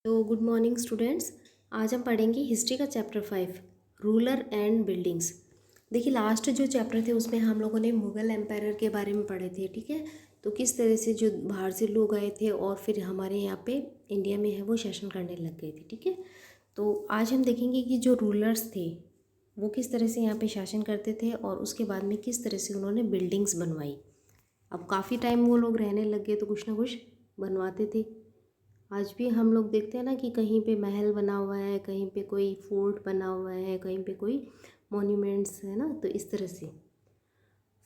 तो good morning students. आज हम पढ़ेंगे हिस्ट्री का चैप्टर 5 रूलर एंड बिल्डिंग्स। देखिए लास्ट जो चैप्टर थे उसमें हम लोगों ने मुग़ल एम्पायर के बारे में पढ़े थे, ठीक है। तो किस तरह से जो बाहर से लोग आए थे और फिर हमारे यहाँ पे इंडिया में है वो शासन करने लग गए थे, ठीक है। तो आज हम देखेंगे कि जो रूलर्स थे वो किस तरह से यहाँ पे शासन करते थे और उसके बाद में किस तरह से उन्होंने बिल्डिंग्स बनवाई। अब काफ़ी टाइम वो लोग रहने लग गए तो कुछ ना कुछ बनवाते थे। आज भी हम लोग देखते हैं ना कि कहीं पे महल बना हुआ है, कहीं पे कोई फोर्ट बना हुआ है, कहीं पे कोई मॉन्यूमेंट्स है ना। तो इस तरह से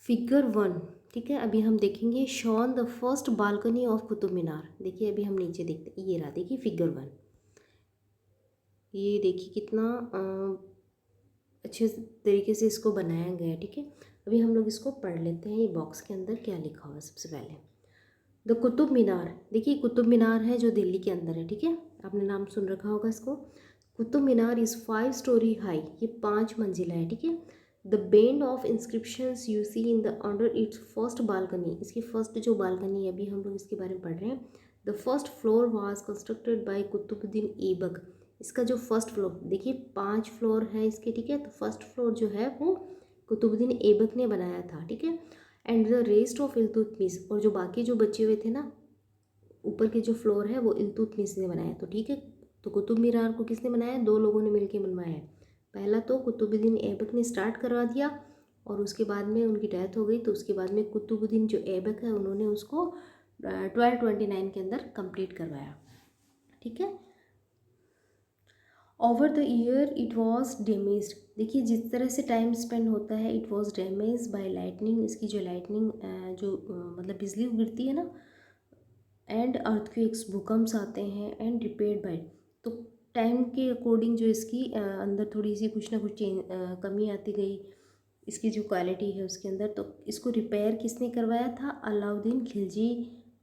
फिगर 1, ठीक है। अभी हम देखेंगे shown the first balcony of Qutub Minar. देखिए अभी हम नीचे देखते हैं, ये रहा, देखिए फिगर 1। ये देखिए कितना अच्छे तरीके से इसको बनाया गया है, ठीक है। अभी हम लोग इसको पढ़ लेते हैं, ये बॉक्स के अंदर क्या लिखा हुआ है। सबसे पहले द कुतुब मीनार, देखिए कुतुब मीनार है जो दिल्ली के अंदर है, ठीक है। आपने नाम सुन रखा होगा इसको। Qutub Minar is 5 storey high, ये 5 मंजिला है, ठीक है। The bend of inscriptions you see in the under its first balcony, इसकी फर्स्ट जो बालकनी है अभी हम लोग इसके बारे में पढ़ रहे हैं। The first floor was constructed by Qutbuddin Aibak. इसका जो फर्स्ट फ्लोर देखिए 5 फ्लोर है इसके, ठीक है। तो फर्स्ट फ्लोर जो है वो कुतुबुद्दीन ऐबक ने बनाया था, ठीक है। And the rest of Iltutmish, और जो बाकी जो बचे हुए थे ना ऊपर के जो फ्लोर है वो इल्तुतमिश ने बनाया, तो ठीक है। तो कुतुब मीनार को किसने बनाया? 2 लोगों ने मिलकर बनवाया है। पहला तो कुतुबुद्दीन ऐबक ने स्टार्ट करवा दिया और उसके बाद में उनकी डेथ हो गई, तो उसके बाद में कुतुबुद्दीन जो ऐबक है उन्होंने उसको 1229 के अंदर कंप्लीट करवाया, ठीक है। Over the year it was damaged, देखिए जिस तरह से टाइम स्पेंड होता है, it was damage bye lightning, इसकी जो लाइटनिंग मतलब बिजली गिरती है ना, एंड अर्थक्वेक्स, भूकंप आते हैं, एंड रिपेयर्ड बाय, तो टाइम के अकॉर्डिंग जो इसकी अंदर थोड़ी सी कुछ ना कुछ कमी आती गई इसकी जो क्वालिटी है उसके अंदर। तो इसको रिपेयर किसने करवाया था? अलाउद्दीन खिलजी,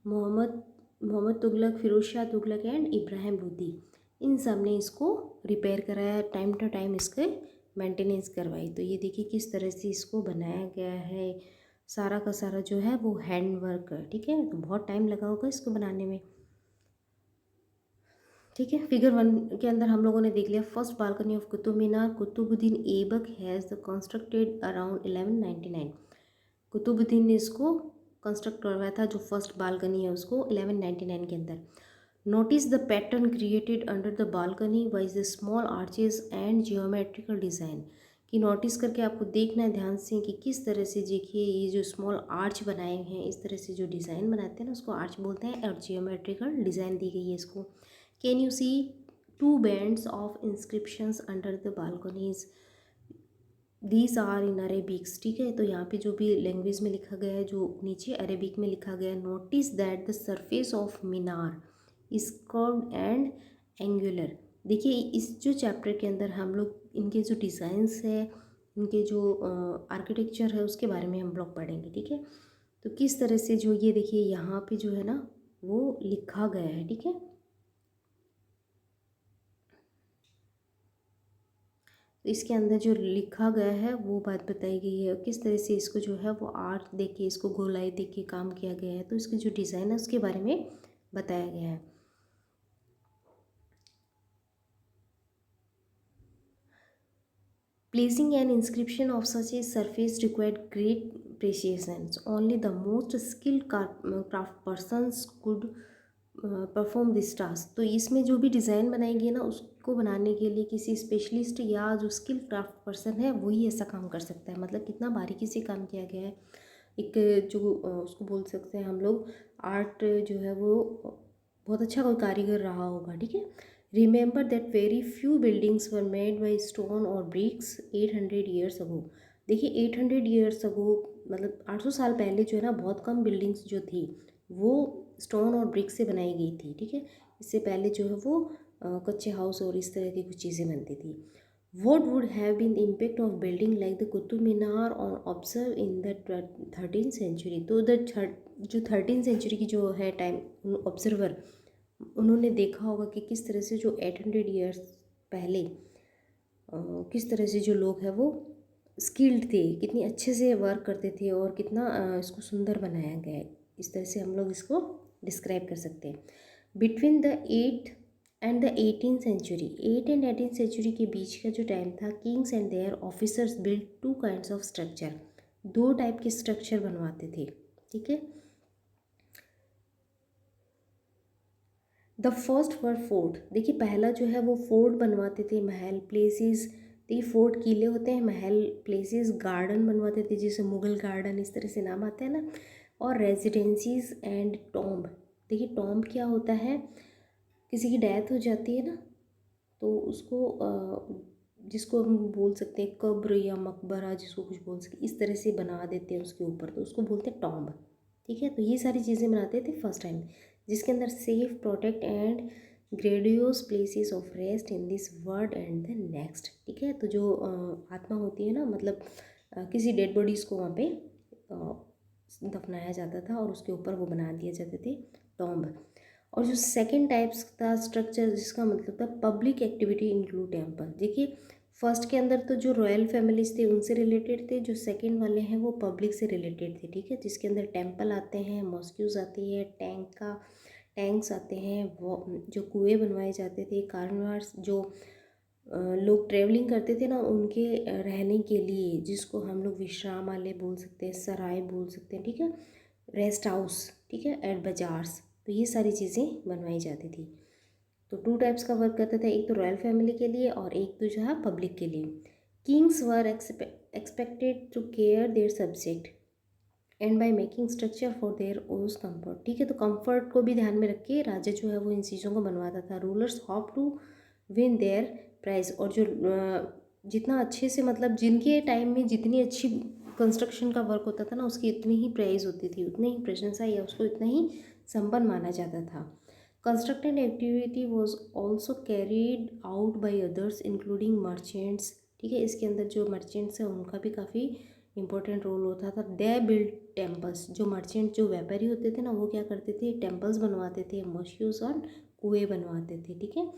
मोहम्मद मोहम्मद तुगलक, फिरोज शाह तुगलक एंड इब्राहिम लोदी, इन सब ने इसको रिपेयर कराया, टाइम टू टाइम इसके मेंटेनेंस करवाई। तो ये देखिए किस तरह से इसको बनाया गया है, सारा का सारा जो है वो हैंड वर्क है, ठीक है। तो बहुत टाइम लगा होगा इसको बनाने में, ठीक है। फिगर 1 के अंदर हम लोगों ने देख लिया first balcony of Qutub Minar, Qutbuddin Aibak has the constructed around 1199। Qutbuddin ने इसको कंस्ट्रक्ट करवाया था, जो फर्स्ट बालकनी है उसको 1199 के अंदर। Notice the pattern created under the balcony wise the small arches and geometrical design, कि नोटिस करके आपको देखना है ध्यान से कि किस तरह से देखिए ये जो स्मॉल आर्च बनाए हैं, इस तरह से जो डिज़ाइन बनाते हैं ना उसको आर्च बोलते हैं, और जियोमेट्रिकल डिज़ाइन दी गई है इसको। Can you see 2 bands of inscriptions under the balconies, these are in Arabics, ठीक है। तो यहाँ पे जो भी लैंग्वेज में लिखा गया है, जो नीचे अरेबिक में लिखा गया है, notice that the surface of Minar is curved and angular. देखिए इस जो चैप्टर के अंदर हम लोग इनके जो डिज़ाइंस है, इनके जो आर्किटेक्चर है उसके बारे में हम लोग पढ़ेंगे, ठीक है। तो किस तरह से जो ये देखिए यहाँ पे जो है ना वो लिखा गया है, ठीक है। तो इसके अंदर जो लिखा गया है वो बात बताई गई है, किस तरह से इसको जो है वो आर्ट देख के, इसको गोलाई देख के काम किया गया है। तो इसकी जो डिज़ाइन है उसके बारे में बताया गया है। Placing an inscription of such a surface required great precisions, only the most skilled craft persons could perform this task. तो इसमें जो भी डिज़ाइन बनाएंगे ना उसको बनाने के लिए किसी स्पेशलिस्ट या जो स्किल क्राफ्ट पर्सन है वही ऐसा काम कर सकता है। मतलब कितना बारीकी से काम किया गया है, एक जो उसको बोल सकते हैं हम लोग आर्ट जो है वो बहुत अच्छा कोई कारीगर रहा होगा, ठीक है। Remember that very few buildings were made by stone और ब्रिक्स 800 ईयर्स अगो। देखिए 800 ईयर्स अगो मतलब 800 साल पहले जो है ना बहुत कम बिल्डिंग्स जो थी वो स्टोन और ब्रिक से बनाई गई थी, ठीक है। इससे पहले जो है वो कच्चे हाउस और इस तरह की कुछ चीज़ें बनती थी। What would have been the impact of building like the Qutub Minar on observed in the 13th century? तो जो 13th सेंचुरी की जो है टाइम ऑब्जर्वर उन्होंने देखा होगा कि किस तरह से जो 800 ईयर्स पहले किस तरह से जो लोग हैं वो स्किल्ड थे, कितनी अच्छे से वर्क करते थे और कितना इसको सुंदर बनाया गया है। इस तरह से हम लोग इसको डिस्क्राइब कर सकते हैं। Between the 8 and the 18th century, 8 and 18th century के बीच का जो टाइम था, kings and their officers build two kinds of structure, दो टाइप के स्ट्रक्चर बनवाते थे, ठीक है। द फर्स्ट वर फोर्ट, देखिए पहला जो है वो फोर्ट बनवाते थे, महल, प्लेसेस, देखिए फोर्ट किले होते हैं, महल प्लेसेस, गार्डन बनवाते थे जैसे मुगल गार्डन, इस तरह से नाम आते हैं ना, और रेजिडेंसीज एंड टॉम्ब। देखिए टॉम्ब क्या होता है, किसी की डेथ हो जाती है ना तो उसको जिसको हम बोल सकते हैं कब्र या मकबरा, जिसको कुछ बोल सकते, इस तरह से बना देते हैं उसके ऊपर, तो उसको बोलते हैं टॉम्ब, ठीक है। तो ये सारी चीज़ें बनाते थे फर्स्ट टाइम, जिसके अंदर safe, protect and grandiose places of rest in this world and the next, ठीक है। तो जो आत्मा होती है ना, मतलब किसी डेड बॉडीज़ को वहाँ पे दफनाया जाता था और उसके ऊपर वो बना दिए जाते थे टॉम्ब। और जो सेकंड टाइप्स का स्ट्रक्चर, जिसका मतलब था पब्लिक एक्टिविटी इंक्लूड टेम्पल, देखिए फर्स्ट के अंदर तो जो रॉयल फैमिलीज थे उनसे रिलेटेड थे, जो सेकंड वाले हैं वो पब्लिक से रिलेटेड थे, ठीक है। जिसके अंदर टेम्पल आते हैं, मॉस्क्यूज आती है, टैंक्स आते हैं, वो जो कुएँ बनवाए जाते थे, कार्नवार्स, जो लोग ट्रेवलिंग करते थे ना उनके रहने के लिए, जिसको हम लोग विश्रामालय बोल सकते हैं, सराय बोल सकते हैं, ठीक है, रेस्ट हाउस, ठीक है, एट बाजार्स, तो ये सारी चीज़ें बनवाई जाती थी। तो टू टाइप्स का वर्क करता था, एक तो रॉयल फैमिली के लिए और एक तो जो है पब्लिक के लिए। Kings were expected to care their subject and by making structure for their use comfort, ठीक है। तो कम्फर्ट को भी ध्यान में रख के राजा जो है वो इन चीज़ों को बनवाता था। Rulers hope to win their prize, और जो जितना अच्छे से, मतलब जिनके टाइम में जितनी अच्छी कंस्ट्रक्शन का वर्क होता था ना, उसकी इतनी ही प्राइज होती थी, उतनी ही प्रशंसा या उसको इतना ही संपन्न माना जाता था। Constructed activity was also carried out by others including merchants, ठीक है। इसके अंदर जो मर्चेंट्स हैं उनका भी काफ़ी इंपॉर्टेंट रोल होता था। दे बिल्ड टेम्पल्स, जो मर्चेंट, जो व्यापारी होते थे ना, वो क्या करते थे, टेम्पल्स बनवाते थे, मॉस्क्यूज और कुएँ बनवाते थे, ठीक है।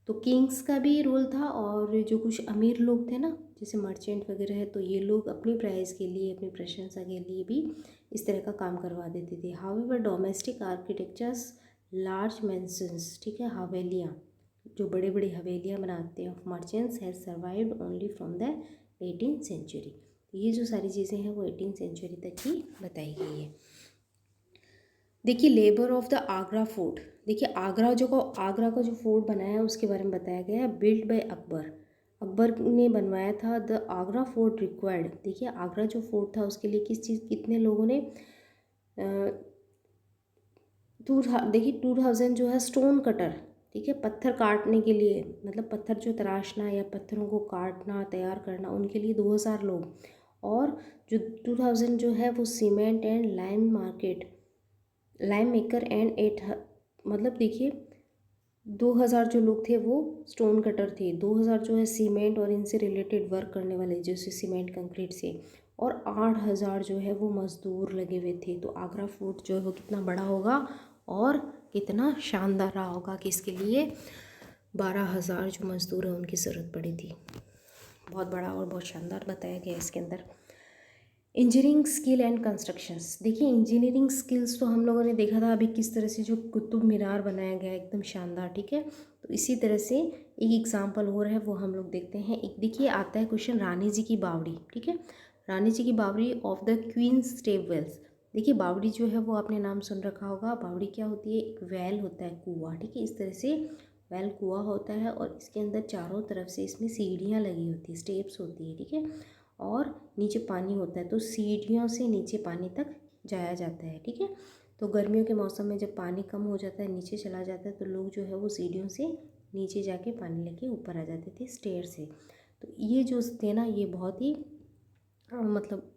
तो किंग्स का भी रोल था, और जो कुछ अमीर लोग थे ना, जैसे मर्चेंट वगैरह है, तो ये लोग अपनी प्राइस के लिए, अपनी प्रशंसा के लिए भी इस तरह का काम करवा देते थे। However domestic architectures, large mansions, ठीक है, हवेलियाँ, जो बड़े बड़ी हवेलियाँ बनाते हैं of merchants has survived only from the 18th century. ये जो सारी चीज़ें हैं वो 18th सेंचुरी तक ही बताई गई है। देखिए labour of the Agra fort, देखिए आगरा का जो फोर्ट बनाया है उसके बारे में बताया गया है। बिल्ड बाय अकबर, अकबर ने बनवाया था। द आगरा फोर्ट रिक्वायर्ड, देखिए आगरा जो फोर्ट था उसके लिए कितने लोगों ने देखिए 2000 जो है स्टोन कटर, ठीक है, पत्थर काटने के लिए, मतलब पत्थर जो तराशना या पत्थरों को काटना, तैयार करना, उनके लिए 2000 लोग। और जो 2000 जो है वो cement and lime maker and मतलब देखिए 2000 जो लोग थे वो स्टोन कटर थे, 2000 जो है सीमेंट और इनसे रिलेटेड वर्क करने वाले, जैसे सीमेंट कंक्रीट से, और 8000 जो है वो मज़दूर लगे हुए थे। तो आगरा फोर्ट जो है वो कितना बड़ा होगा और कितना शानदार रहा होगा कि इसके लिए 12,000 जो मज़दूर हैं उनकी ज़रूरत पड़ी थी। बहुत बड़ा और बहुत शानदार बताया गया इसके अंदर। इंजीनियरिंग स्किल एंड कंस्ट्रक्शंस, देखिए इंजीनियरिंग स्किल्स तो हम लोगों ने देखा था अभी किस तरह से जो कुतुब मीनार बनाया गया एकदम शानदार, ठीक है। तो इसी तरह से एक एग्जांपल और है वो हम लोग देखते हैं। एक देखिए आता है क्वेश्चन, रानी जी की बावड़ी, ठीक है, रानी जी की बावड़ी ऑफ द क्वीन स्टेबल्स। देखिए बावड़ी जो है वो आपने नाम सुन रखा होगा। बावड़ी क्या होती है, एक वेल होता है, कुआँ, ठीक है, इस तरह से वेल कुआँ होता है, और इसके अंदर चारों तरफ से इसमें सीढ़ियाँ लगी होती है, स्टेप्स होती है, ठीक है, और नीचे पानी होता है, तो सीढ़ियों से नीचे पानी तक जाया जाता है, ठीक है। तो गर्मियों के मौसम में जब पानी कम हो जाता है, नीचे चला जाता है, तो लोग जो है वो सीढ़ियों से नीचे जाके पानी लेके ऊपर आ जाते थे स्टेयर से। तो ये जो थे ना, ये बहुत ही मतलब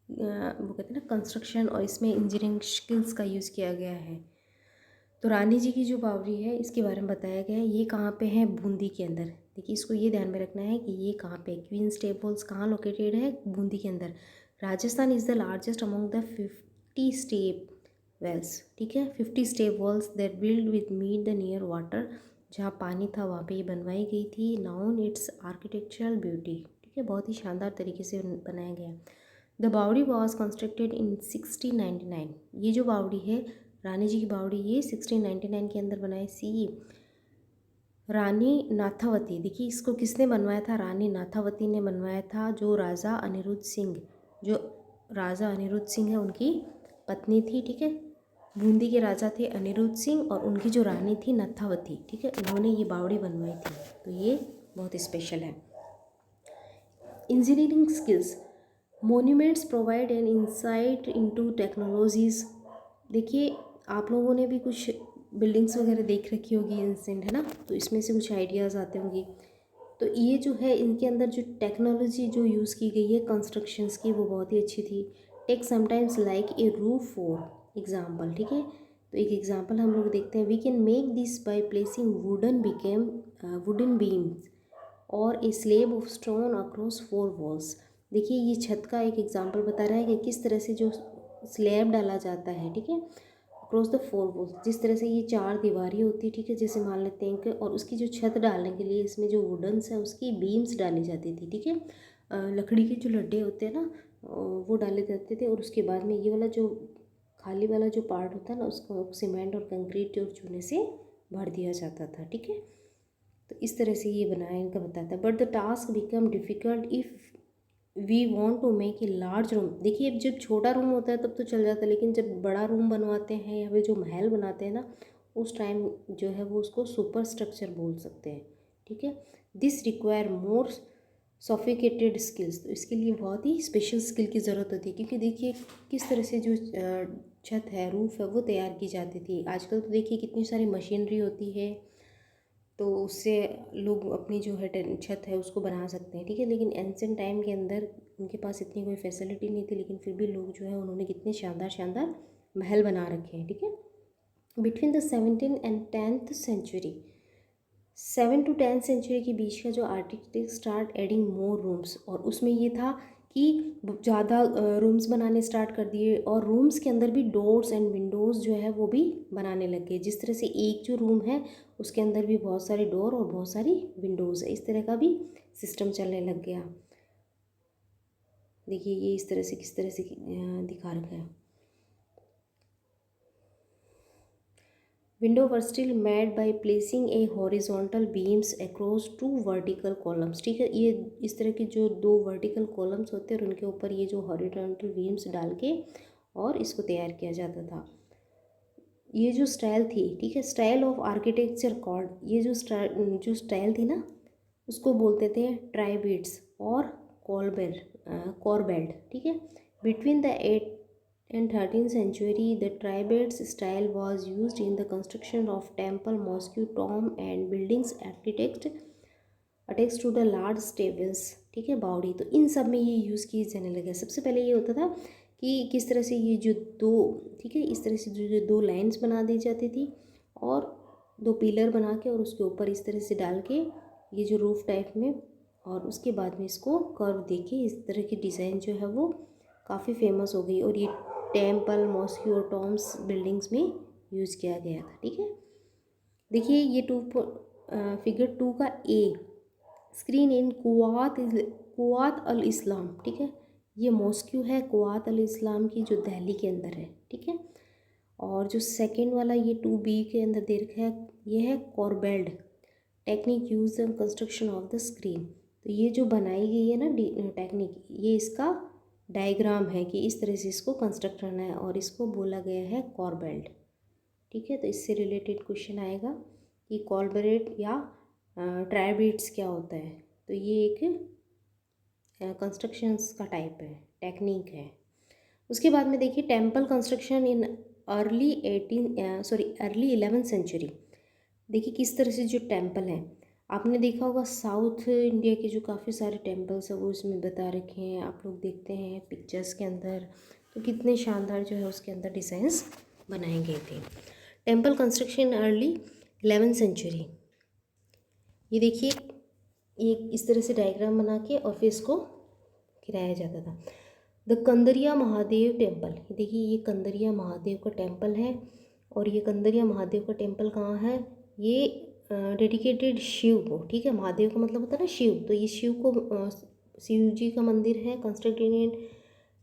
वो कहते हैं ना कंस्ट्रक्शन, और इसमें इंजीनियरिंग स्किल्स का यूज़ किया गया है। तो रानी जी की जो बावड़ी है इसके बारे में बताया गया है। ये कहाँ पे है, बूंदी के अंदर। देखिए इसको ये ध्यान में रखना है कि ये कहाँ पे, क्वीन स्टेबल्स कहाँ लोकेटेड है, बूंदी के अंदर। Rajasthan is the largest among the 50 step wells, ठीक है, 50 step wells that build with meet the near water, जहाँ पानी था वहाँ पे ये बनवाई गई थी। नाउन इट्स आर्किटेक्चरल ब्यूटी, ठीक है, बहुत ही शानदार तरीके से बनाया गया। द बावड़ी वॉज कंस्ट्रक्टेड इन 1699, ये जो बावड़ी है रानी जी की बावड़ी, ये 1699 के अंदर बनाई। सी रानी नाथावती, देखिए इसको किसने बनवाया था, रानी नाथावती ने बनवाया था, जो राजा अनिरुद्ध सिंह, जो राजा अनिरुद्ध सिंह है उनकी पत्नी थी, ठीक है। बूंदी के राजा थे अनिरुद्ध सिंह और उनकी जो रानी थी नाथावती, ठीक है, इन्होंने ये बावड़ी बनवाई थी, तो ये बहुत स्पेशल है। Engineering skills, monuments provide an insight into technologies. देखिए आप लोगों ने भी कुछ बिल्डिंग्स वगैरह देख रखी होगी एंसेंट, है ना, तो इसमें से कुछ आइडियाज़ आते होंगे। तो ये जो है इनके अंदर जो टेक्नोलॉजी जो यूज़ की गई है कंस्ट्रक्शंस की, वो बहुत ही अच्छी थी। Take sometimes like a roof for example, ठीक है। तो एक एग्जाम्पल हम लोग देखते हैं, we can make this by placing wooden beams और a slab of stone across 4 walls. देखिए ये छत का एक एग्जाम्पल बता रहा है कि किस तरह से जो स्लैब डाला जाता है, ठीक है, अक्रॉस द 4 वॉल्स। जिस तरह से ये 4 दीवारें होती है, ठीक है, जैसे मान लेते हैं कि, और उसकी जो छत डालने के लिए इसमें जो वुडन्स है उसकी बीम्स डाली जाती थी, ठीक है। लकड़ी के जो लड्डे होते हैं ना, वो डाले जाते थे, और उसके बाद में ये वाला जो खाली वाला जो पार्ट होता है ना, उसको सीमेंट और कंक्रीट और चूने से भर दिया जाता था, ठीक है। तो इस तरह से ये बनाया इनका बताता है। But the task become difficult if we want to make a large room. देखिए जब छोटा रूम होता है तब तो चल जाता है, लेकिन जब बड़ा रूम बनवाते हैं या फिर जो महल बनाते हैं ना, उस टाइम जो है वो उसको सुपर स्ट्रक्चर बोल सकते हैं, ठीक है। दिस रिक्वायर मोर सोफिकेटेड स्किल्स, तो इसके लिए बहुत ही स्पेशल स्किल की ज़रूरत होती है, क्योंकि देखिए किस तरह से जो छत है, रूफ है, वो तैयार की जाती थी। आजकल तो देखिए कितनी सारी मशीनरी होती है, तो उससे लोग अपनी जो है छत है उसको बना सकते हैं, ठीक है। लेकिन एंशिएंट टाइम के अंदर उनके पास इतनी कोई फैसिलिटी नहीं थी, लेकिन फिर भी लोग जो है उन्होंने कितने शानदार शानदार महल बना रखे हैं, ठीक है। Between the 17 and 10th century, 7 to 10 century के बीच का जो architect start adding more rooms, और उसमें ये था कि ज़्यादा रूम्स बनाने स्टार्ट कर दिए, और रूम्स के अंदर भी डोर्स एंड विंडोज़ जो है वो भी बनाने लग गए। जिस तरह से एक जो रूम है उसके अंदर भी बहुत सारे डोर और बहुत सारी विंडोज़ है, इस तरह का भी सिस्टम चलने लग गया। देखिए ये इस तरह से किस तरह से दिखा रखा है। Window were still made by placing A horizontal beams across 2 vertical columns, ठीक है। ये इस तरह के जो 2 वर्टिकल कॉलम्स होते हैं और उनके ऊपर ये जो हॉरिजॉन्टल बीम्स डाल के और इसको तैयार किया जाता था। ये जो स्टाइल थी, ठीक है, स्टाइल ऑफ आर्किटेक्चर कॉल्ड, ये जो स्टाइल थी ना, उसको बोलते थे ट्राइबिट्स और कॉर्बेल्ट, ठीक है। Between the 8th and 13th century, the tribades style was used in the construction of temple, mosque, tomb and buildings attached to the large stables, ठीक है, बावड़ी। तो इन सब में ये यूज़ किए जाने लगे। सबसे पहले ये होता था कि किस तरह से ये जो दो, ठीक है, इस तरह से जो 2 लाइन्स बना दी जाती थी और 2 पिलर बना के और उसके ऊपर इस तरह से डाल के ये जो रूफ टाइप में, और उसके बाद में इसको कर्व दे के इस तरह की डिज़ाइन जो है वो काफ़ी फेमस हो गई, और ये टेम्पल, मॉस्क और टॉम्स बिल्डिंग्स में यूज़ किया गया था, ठीक है। देखिए ये फिगर 2 का ए, स्क्रीन इन कुवात अल इस्लाम, ठीक है। ये मॉस्क्यू है कुवात अल इस्लाम की, जो दिल्ली के अंदर है, ठीक है। और जो सेकंड वाला ये 2B के अंदर दे रखा है, ये है corbelled technique use in construction of the screen. तो ये जो बनाई गई है ना टेक्निक, ये इसका डायग्राम है कि इस तरह से इसको कंस्ट्रक्ट करना है, और इसको बोला गया है कॉर्बेल्ड, ठीक है। तो इससे रिलेटेड क्वेश्चन आएगा कि कॉर्बेट या ट्राइबिट्स क्या होता है। तो ये एक कंस्ट्रक्शंस का टाइप है, टेक्निक है। उसके बाद में देखिए temple construction in early 11th century. देखिए किस तरह से जो टेम्पल हैं, आपने देखा होगा साउथ इंडिया के जो काफ़ी सारे टेम्पल्स हैं वो इसमें बता रखे हैं, आप लोग देखते हैं पिक्चर्स के अंदर, तो कितने शानदार जो है उसके अंदर डिज़ाइंस बनाए गए थे। Temple construction early 11th century, ये देखिए ये इस तरह से डायग्राम बना के और फिर इसको गिराया जाता था। द कंदरिया महादेव टेम्पल, देखिए ये कंदरिया महादेव का टेम्पल है, और ये कंदरिया महादेव का टेम्पल कहाँ है, ये डेडिकेटेड शिव को, ठीक है। महादेव का मतलब होता है ना शिव, तो ये शिव को शिव जी का मंदिर है, constructed in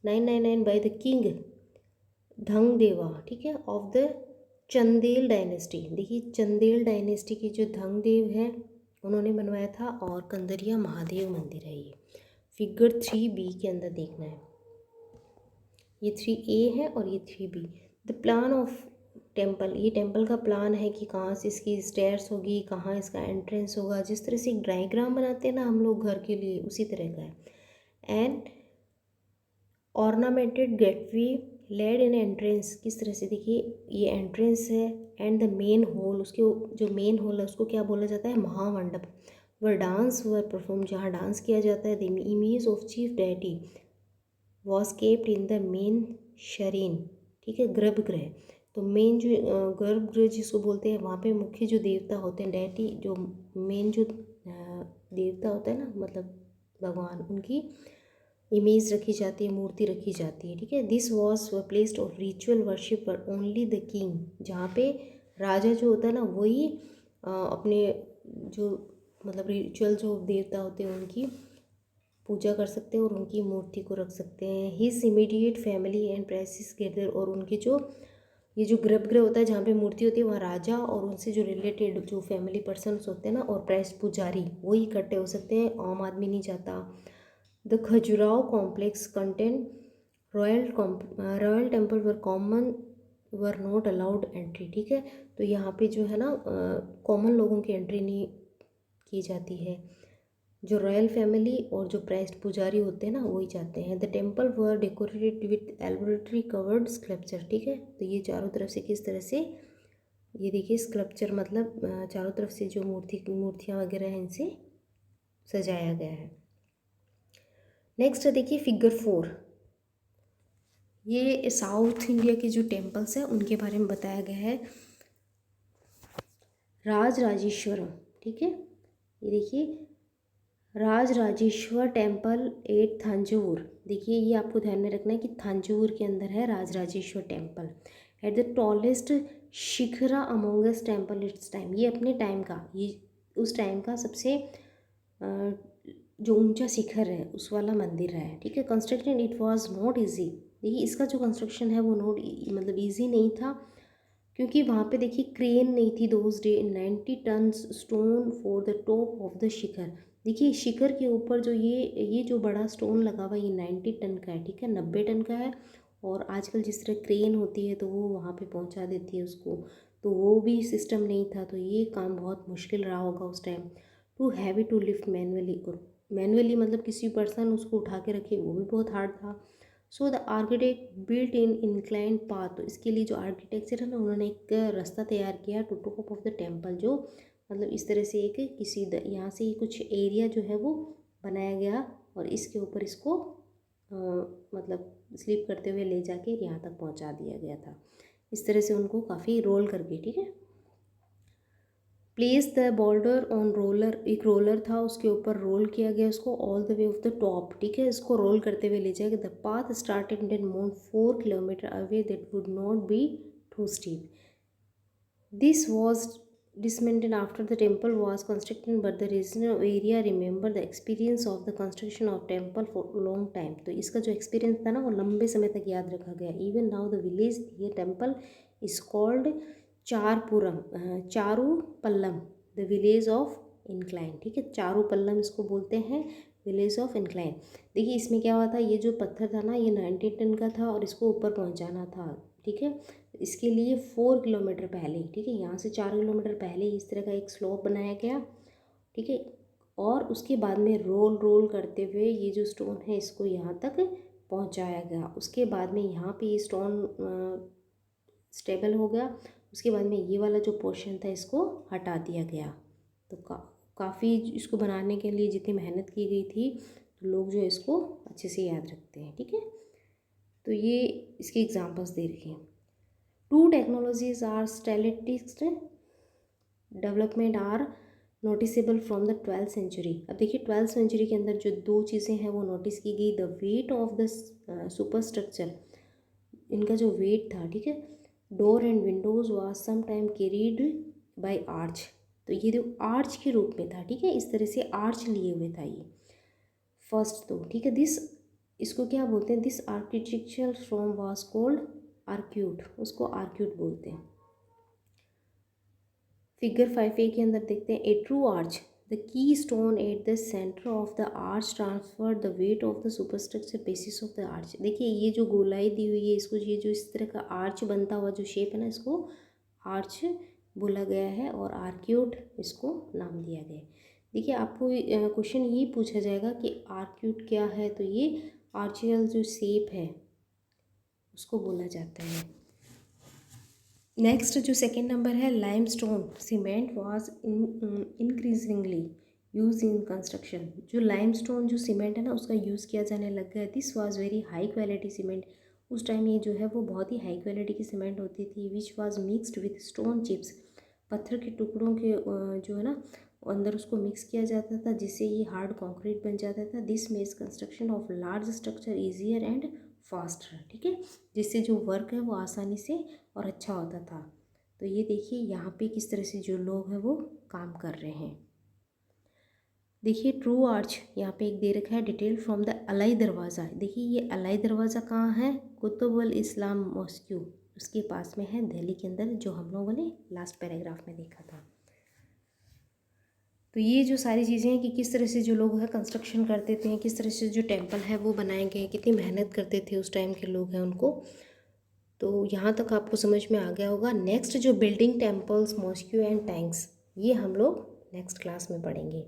999 by the king Dhangadeva, ठीक है, ऑफ द चंदेल डायनेस्टी, देखिए चंदेल डायनेस्टी के जो धंगदेव हैं उन्होंने बनवाया था, और कंदरिया महादेव मंदिर है ये। फिगर 3B के अंदर देखना है, ये 3A है और ये 3B। The plan of temple, ये टेम्पल का प्लान है कि कहाँ से इसकी स्टेयर्स होगी, कहाँ इसका एंट्रेंस होगा, जिस तरह से एक डायग्राम बनाते हैं ना हम लोग घर के लिए, उसी तरह का है। And ornamented gateway led in entrance, किस तरह से, देखिए ये एंट्रेंस है। एंड द मेन हॉल, उसके जो मेन हॉल है उसको क्या बोला जाता है, mahamandapa. Were dance were perform, जहाँ डांस किया जाता है। The image of chief deity was kept in the main shrine, ठीक है, गर्भगृह। तो मेन जो गर्भगृह जिसको बोलते हैं, वहाँ पे मुख्य जो देवता होते हैं, डेटी जो मेन जो देवता होता है ना, मतलब भगवान, उनकी इमेज रखी जाती है, मूर्ति रखी जाती है, ठीक है। This was placed of ritual worship पर ओनली द किंग, जहाँ पे राजा जो होता है ना वही अपने जो मतलब रिचुअल जो देवता होते हैं उनकी पूजा कर सकते हैं और उनकी मूर्ति को रख सकते हैं। His immediate family and priests gather, और उनके जो ये जो गर्भगृह होता है जहाँ पे मूर्ति होती है, वहाँ राजा और उनसे जो रिलेटेड जो फैमिली पर्सन्स होते हैं ना, और प्रेस पुजारी, वही इकट्ठे हो सकते हैं, आम आदमी नहीं जाता। The Khajuraho complex content royal temple were common were not allowed entry, ठीक है। तो यहाँ पे जो है ना कॉमन लोगों की एंट्री नहीं की जाती है, जो रॉयल फैमिली और जो प्रेस्ट पुजारी होते हैं ना वही जाते हैं। The temple were decorated with elaborately carved sculpture, ठीक है। तो ये चारों तरफ से किस तरह से, ये देखिए स्कल्पचर मतलब चारों तरफ से जो मूर्तियाँ वगैरह हैं इनसे सजाया गया है। नेक्स्ट देखिए फिगर 4, ये साउथ इंडिया के जो टेम्पल्स हैं उनके बारे में बताया गया है। राजराजेश्वरम, ठीक है, ये देखिए राजराजेश्वर टेम्पल एट थांजूर, देखिए ये आपको ध्यान में रखना है कि थांजूर के अंदर है Rajarajeshwara temple. At the tallest shikhara amongst temple its time, ये अपने टाइम का, ये उस टाइम का सबसे जो ऊंचा शिखर है उस वाला मंदिर है, ठीक है। Construction it was not easy, देखिए इसका जो कंस्ट्रक्शन है वो नॉट मतलब ईजी नहीं था, क्योंकि वहाँ पे देखिए क्रेन नहीं थी those day. 90 ton stone for the top of the shikhara, देखिए शिखर के ऊपर जो ये जो बड़ा स्टोन लगा हुआ ये 90 टन का है, ठीक है, 90 टन का है। और आजकल जिस तरह क्रेन होती है तो वो वहाँ पे पहुँचा देती है उसको, तो वो भी सिस्टम नहीं था, तो ये काम बहुत मुश्किल रहा होगा उस time. Too heavy to lift manually, और मैनुअली मतलब किसी पर्सन उसको उठा के रखे, वो भी बहुत हार्ड था। So the architect built in incline path, तो इसके लिए जो आर्किटेक्चर है ना उन्होंने एक रास्ता तैयार किया to top of the temple, जो मतलब इस तरह से एक किसी यहाँ से कुछ एरिया जो है वो बनाया गया, और इसके ऊपर इसको मतलब स्लीप करते हुए ले जाके यहाँ तक पहुँचा दिया गया था, इस तरह से उनको काफ़ी रोल करके, ठीक है। Place the border on roller, एक रोलर था उसके ऊपर रोल किया गया उसको all the way of the top, ठीक है, इसको रोल करते हुए ले जाएगा। The path started and move 4 kilometre away that would not be too steep, this was dismantled after the temple was constructed, but the regional area remember the experience of the construction of temple for long time, तो इसका जो experience था ना वो लंबे समय तक याद रखा गया। इवन नाउ द विलेज ये temple is called Charpuram Charu Pallam, the village of incline, ठीक है, चारू पल्लम इसको बोलते हैं, विलेज ऑफ इंक्लाइन। देखिए इसमें क्या हुआ था, ये जो पत्थर था ना ये 90 टन का था और इसको ऊपर पहुंचाना था, ठीक है। इसके लिए 4 किलोमीटर पहले, ठीक है, यहाँ से 4 किलोमीटर पहले इस तरह का एक स्लोप बनाया गया, ठीक है। और उसके बाद में रोल रोल करते हुए ये जो स्टोन है इसको यहाँ तक पहुँचाया गया। उसके बाद में यहाँ पे ये स्टोन स्टेबल हो गया, उसके बाद में ये वाला जो पोर्शन था इसको हटा दिया गया। तो काफ़ी इसको बनाने के लिए जितनी मेहनत की गई थी, तो लोग जो है इसको अच्छे से याद रखते हैं, ठीक है। तो ये इसके एग्जांपल्स दे रखी हैं। Two technologies or stylistics development are noticeable from the 12th century. अब देखिए 12th सेंचुरी के अंदर जो दो चीज़ें हैं वो नोटिस की गई। The weight of the superstructure, इनका जो वेट था, ठीक है, door and windows was some time carried by arch, तो ये जो आर्च के रूप में था, ठीक है, इस तरह से आर्च लिए हुए था ये फर्स्ट, तो ठीक है। दिस इसको क्या बोलते हैं, this architecture from was called arcuate, उसको आर्क्यूट बोलते हैं। फिगर 5A के अंदर देखते हैं, a true arch the key stone at the centre of the arch transfer the weight of the superstructure basis of the arch. देखिए ये जो गोलाई दी हुई है इसको, ये जो इस तरह का आर्च बनता हुआ जो शेप है ना, इसको आर्च बोला गया है और आर्क्यूट इसको नाम दिया गया है। देखिए आपको क्वेश्चन ये पूछा जाएगा कि आर्क्यूट क्या है, तो ये आर्चियल जो शेप है उसको बोला जाता है। नेक्स्ट जो सेकेंड नंबर है, limestone cement was increasingly use in construction. जो लाइमस्टोन जो सीमेंट है ना उसका यूज़ किया जाने लग गया। This was very high quality cement. उस टाइम ये जो है वो बहुत ही हाई क्वालिटी की सीमेंट होती थी। Which was mixed with stone chips, पत्थर के टुकड़ों के जो है ना अंदर उसको मिक्स किया जाता था, जिससे ये हार्ड कंक्रीट बन जाता था। This makes construction of large structure easier and faster. ठीक है, जिससे जो वर्क है वो आसानी से और अच्छा होता था। तो ये देखिए यहाँ पे किस तरह से जो लोग हैं वो काम कर रहे हैं। देखिए ट्रू आर्च यहाँ पे एक दे रखा है, डिटेल फ्रॉम द अलाई दरवाज़ा। देखिए ये अलाई दरवाज़ा कहाँ है, कुतुबुल इस्लाम मॉस्क्यू उसके पास में है दिल्ली के अंदर, जो हम लोगों ने लास्ट पैराग्राफ में देखा था। तो ये जो सारी चीज़ें हैं कि किस तरह से जो लोग हैं कंस्ट्रक्शन करते थे, किस तरह से जो टेम्पल है वो बनाए गए, कितनी मेहनत करते थे उस टाइम के लोग हैं उनको। तो यहाँ तक आपको समझ में आ गया होगा। नेक्स्ट जो building temples mosque and tanks, ये हम लोग नेक्स्ट क्लास में पढ़ेंगे।